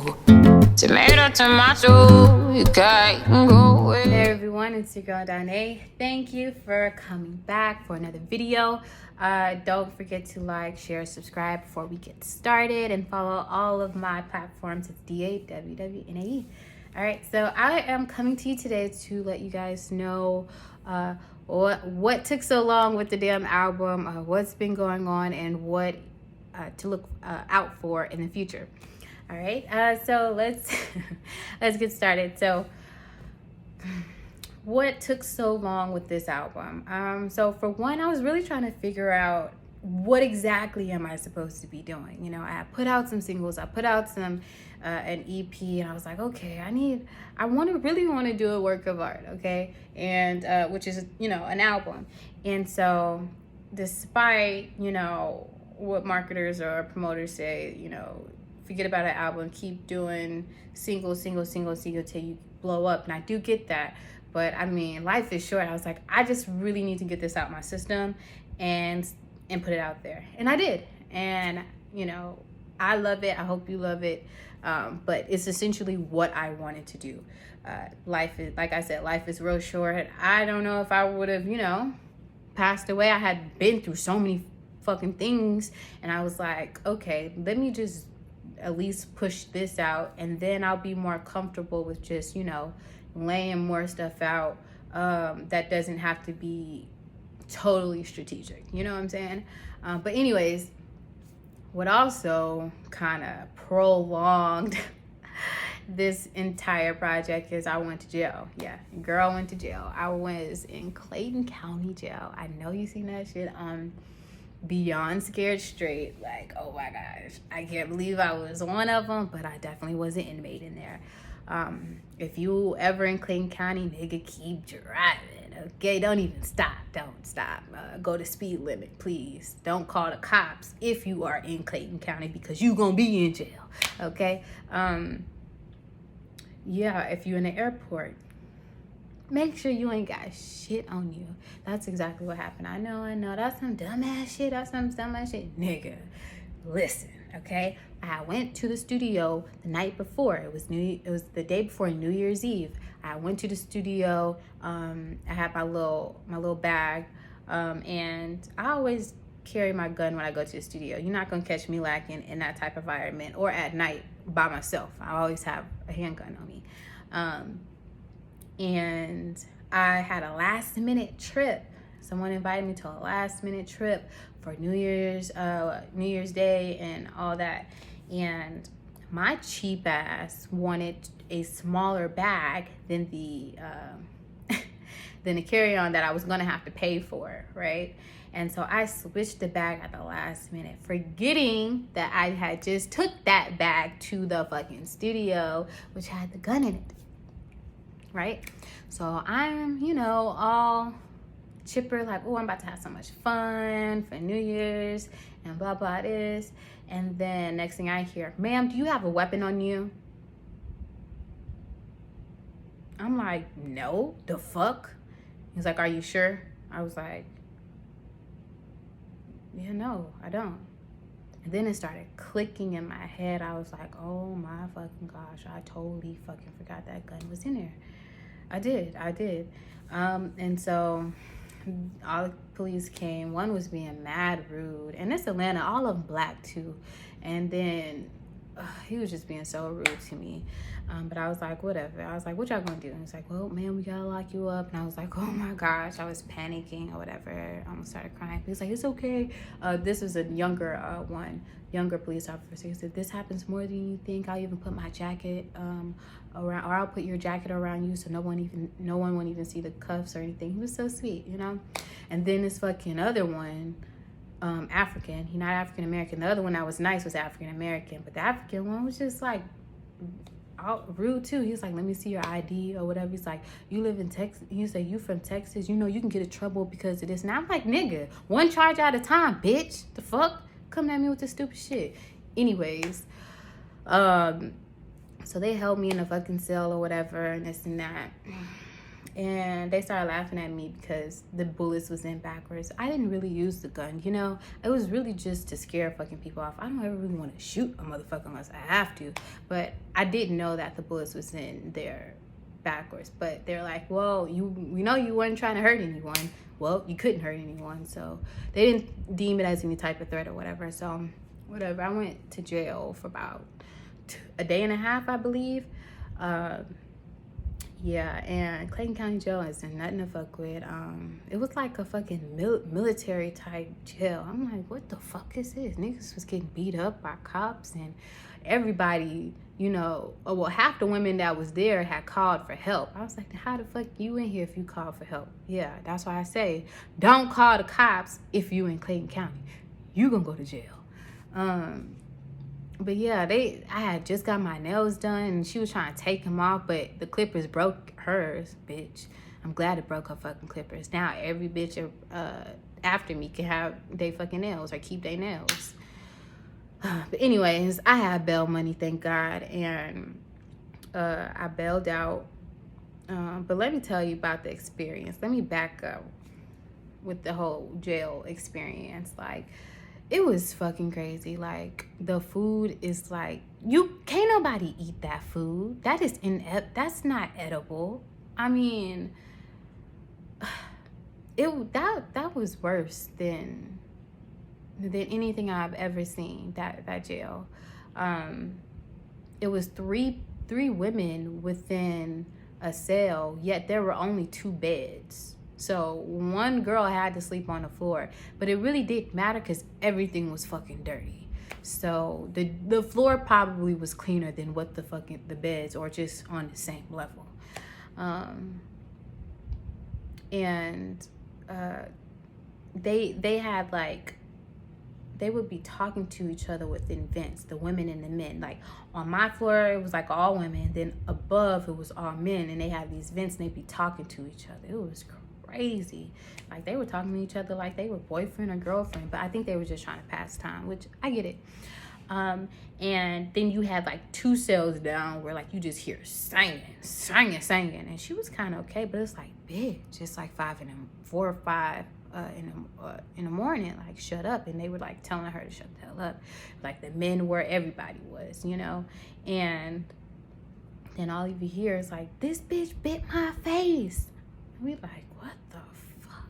Tomato, tomato, you can't go away. Hey everyone, it's your girl Dawwnae. Thank you for coming back for another video. Don't forget to like, share, subscribe before we get started, and follow all of my platforms. It's Dawwnae. All right, so I am coming to you today to let you guys know what took so long with the damn album, what's been going on, and what to look out for in the future. All right, so let's get started. So what took so long with this album? So for one, I was really trying to figure out what exactly am I supposed to be doing. You know, I put out some singles, I put out some an EP, and I was like, okay, I really want to do a work of art, okay, and which is, you know, an album. And so despite, you know, what marketers or promoters say, you know, forget about an album, keep doing single till you blow up. And I do get that, but I mean, life is short. I was like, I just really need to get this out my system and put it out there. And I did. And, you know, I love it. I hope you love it. But it's essentially what I wanted to do. Life is, like I said, life is real short. I don't know if I would have, you know, passed away. I had been through so many fucking things. And I was like, okay, let me just at least push this out, and then I'll be more comfortable with just, you know, laying more stuff out that doesn't have to be totally strategic, you know what I'm saying? But anyways, what also kind of prolonged this entire project is I went to jail. Yeah, girl went to jail. I was in Clayton County Jail. I know you seen that shit on Beyond Scared Straight. Like, oh my gosh, I can't believe I was one of them, but I definitely was an inmate in there. If you ever in Clayton County, nigga, keep driving, okay? Don't stop. Go to speed limit, please. Don't call the cops if you are in Clayton County, because you gonna be in jail, okay? Yeah, if you're in the airport, make sure you ain't got shit on you. That's exactly what happened. I know. That's some dumbass shit. Nigga, listen, okay? I went to the studio the night before. It was the day before New Year's Eve. I went to the studio. I had my little bag, and I always carry my gun when I go to the studio. You're not gonna catch me lacking in that type of environment or at night by myself. I always have a handgun on me. And I had a last minute trip. Someone invited me to a last minute trip for New Year's Day and all that. And my cheap ass wanted a smaller bag than the carry-on that I was gonna have to pay for, right? And so I switched the bag at the last minute, forgetting that I had just took that bag to the fucking studio, which had the gun in it. Right? So I'm, you know, all chipper, like, oh, I'm about to have so much fun for New Year's and blah, blah, this. And then next thing I hear, ma'am, do you have a weapon on you? I'm like, no, the fuck? He's like, are you sure? I was like, yeah, no, I don't. And then it started clicking in my head. I was like, oh my fucking gosh, I totally fucking forgot that gun was in there. I did. And so all the police came. One was being mad rude. And it's Atlanta, all of them black too. And then he was just being so rude to me. But I was like, whatever. I was like, what y'all gonna do? And he's like, well, man, we gotta lock you up. And I was like, oh my gosh. I was panicking or whatever. I almost started crying. He's like, it's okay. This was a younger police officer. He said, this happens more than you think. I'll even put my jacket around, or I'll put your jacket around you so no one won't even see the cuffs or anything. He was so sweet, you know? And then this fucking other one, African. He's not African American. The other one that was nice was African American, but the African one was just like all rude too. He was like, let me see your ID or whatever. He's like, you live in Texas. He said, you from Texas, you know you can get in trouble because of this. And I'm like, nigga, one charge at a time, bitch. The fuck? Coming at me with this stupid shit. Anyways, so they held me in a fucking cell or whatever and this and that. And they started laughing at me because the bullets was in backwards. I didn't really use the gun, you know. It was really just to scare fucking people off. I don't ever really want to shoot a motherfucker unless I have to. But I didn't know that the bullets was in there backwards. But they're like, well, we know you weren't trying to hurt anyone. Well, you couldn't hurt anyone. So they didn't deem it as any type of threat or whatever. So whatever. I went to jail for about a day and a half, I believe. Yeah, and Clayton County Jail is nothing to fuck with. It was like a fucking military type jail. I'm like, what the fuck is this? Niggas was getting beat up by cops, and everybody, you know, well, half the women that was there had called for help. I was like, how the fuck you in here if you call for help? Yeah, that's why I say, don't call the cops if you in Clayton County. You gonna go to jail. But yeah, I had just got my nails done, and she was trying to take them off, but the clippers broke hers, bitch. I'm glad it broke her fucking clippers. Now every bitch after me can have they fucking nails or keep their nails. But anyways, I had bail money, thank God, and I bailed out. But let me tell you about the experience. Let me back up with the whole jail experience. Like, it was fucking crazy. Like, the food is like, you can't nobody eat that food. That is that's not edible. I mean, that was worse than anything I've ever seen. That jail. It was three women within a cell, yet there were only 2 beds. So one girl had to sleep on the floor, but it really didn't matter because everything was fucking dirty. So the floor probably was cleaner than what the beds, or just on the same level. They had like, they would be talking to each other within vents, the women and the men. Like, on my floor, it was like all women. Then above, it was all men. And they had these vents, and they'd be talking to each other. It was crazy. Like, they were talking to each other like they were boyfriend or girlfriend. But I think they were just trying to pass time, which I get it. And then you had like 2 cells down where like you just hear singing. And she was kind of okay. But it's like, bitch, it's like 4 or 5 in the morning, like, shut up. And they were like telling her to shut the hell up, like the men were, everybody was, you know. And then all you hear is like, this bitch bit my face. And we like, what the fuck?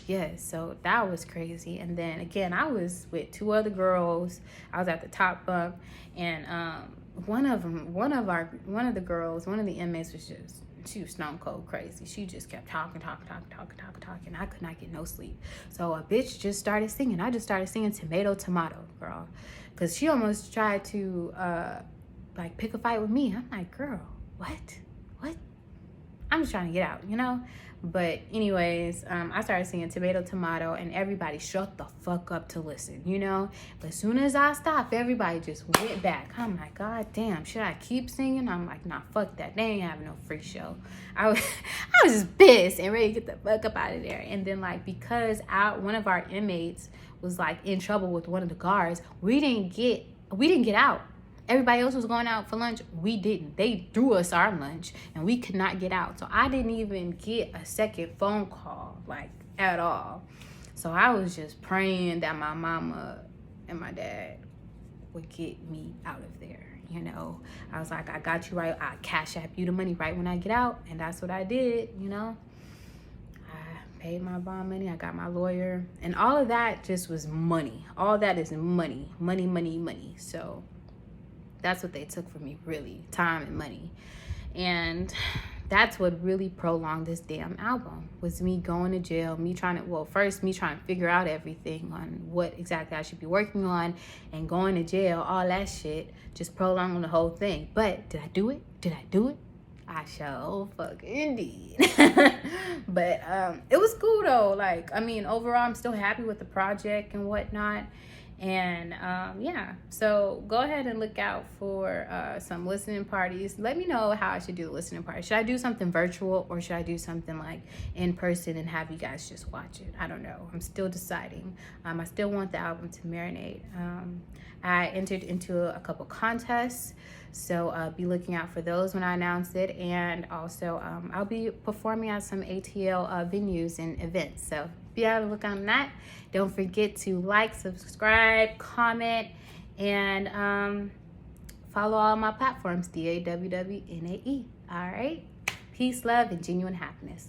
Yeah, so that was crazy. And then again, I was with 2 other girls. I was at the top bunk, and one of the girls, one of the inmates she was stone cold crazy. She just kept talking. I could not get no sleep. So a bitch just started singing. I just started singing Tomato, girl. Because she almost tried to like pick a fight with me. I'm like, girl, what? I'm just trying to get out, you know? But anyways, I started singing Tomato, and everybody shut the fuck up to listen, you know? But as soon as I stopped, everybody just went back. I'm like, God damn, should I keep singing? I'm like, nah, fuck that. They ain't having no free show. I was just pissed and ready to get the fuck up out of there. And then, like, because one of our inmates was like in trouble with one of the guards, we didn't get out. Everybody else was going out for lunch. We didn't. They threw us our lunch, and we could not get out. So I didn't even get a second phone call, like, at all. So I was just praying that my mama and my dad would get me out of there, you know. I was like, I got you right. I'll cash app you the money right when I get out. And that's what I did, you know. I paid my bond money. I got my lawyer. And all of that just was money. All that is money. Money. So that's what they took from me, really. Time and money. And that's what really prolonged this damn album, was me going to jail, me trying to figure out everything on what exactly I should be working on, and going to jail, all that shit, just prolonged the whole thing. But did I do it? I sure fucking did. But it was cool though. Like, I mean, overall, I'm still happy with the project and whatnot. And yeah, so go ahead and look out for some listening parties. Let me know how I should do the listening party. Should I do something virtual, or should I do something like in person and have you guys just watch it? I don't know. I'm still deciding. I still want the album to marinate. I entered into a couple contests So be looking out for those when I announce it. And also I'll be performing at some ATL venues and events. So be on the lookout on that. Don't forget to like, subscribe, comment, and follow all my platforms, Dawwnae. All right. Peace, love, and genuine happiness.